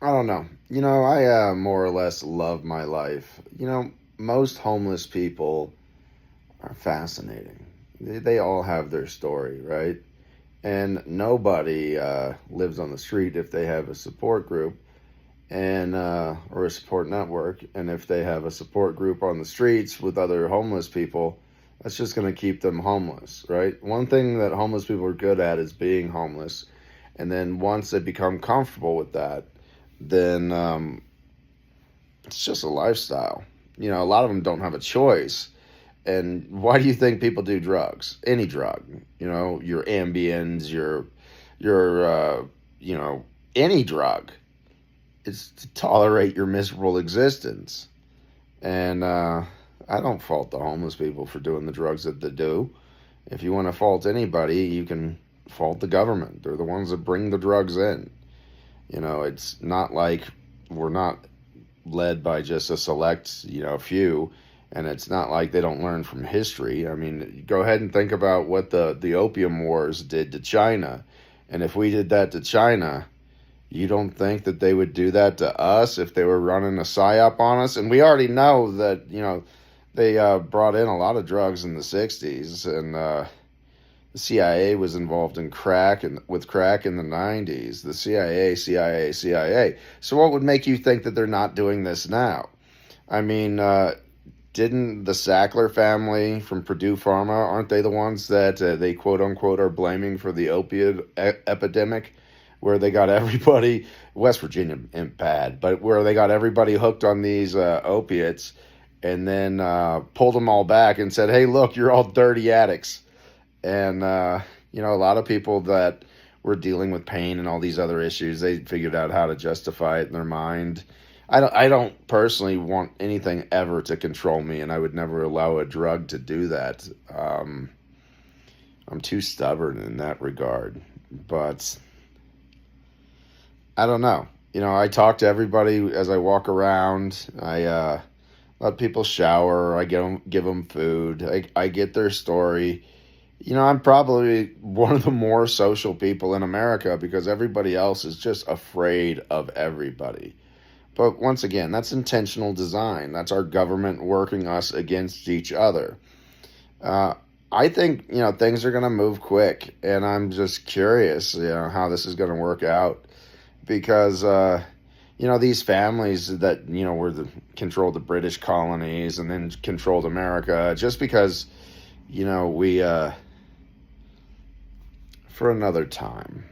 I don't know. I more or less love my life. Most homeless people are fascinating. They all have their story, right? And nobody lives on the street if they have a support group and or a support network. And if they have a support group on the streets with other homeless people, that's just going to keep them homeless, right? One thing that homeless people are good at is being homeless. And then once they become comfortable with that, then it's just a lifestyle. A lot of them don't have a choice. And why do you think people do drugs? Any drug, your Ambiens, your any drug. It's to tolerate your miserable existence. And I don't fault the homeless people for doing the drugs that they do. If you want to fault anybody, you can fault the government. They're the ones that bring the drugs in. It's not like we're not led by just a select, few, and it's not like they don't learn from history. I mean, go ahead and think about what the opium wars did to China. And if we did that to China, you don't think that they would do that to us if they were running a psyop on us? And we already know that, they brought in a lot of drugs in the 60s, and the CIA was involved in crack and with crack in the 90s. The CIA. So what would make you think that they're not doing this now? I mean, didn't the Sackler family from Purdue Pharma, aren't they the ones that they quote unquote are blaming for the opioid epidemic, where they got everybody, West Virginia bad, but where they got everybody hooked on these opiates, and then pulled them all back and said, hey, look, you're all dirty addicts. And, a lot of people that were dealing with pain and all these other issues, they figured out how to justify it in their mind. I don't personally want anything ever to control me, and I would never allow a drug to do that. I'm too stubborn in that regard. But I don't know. I talk to everybody as I walk around. I let people shower. I give them food. I get their story. I'm probably one of the more social people in America because everybody else is just afraid of everybody. But once again, that's intentional design. That's our government working us against each other. I think, things are going to move quick, and I'm just curious, how this is going to work out because, these families that, controlled the British colonies and then controlled America just because, we, for another time.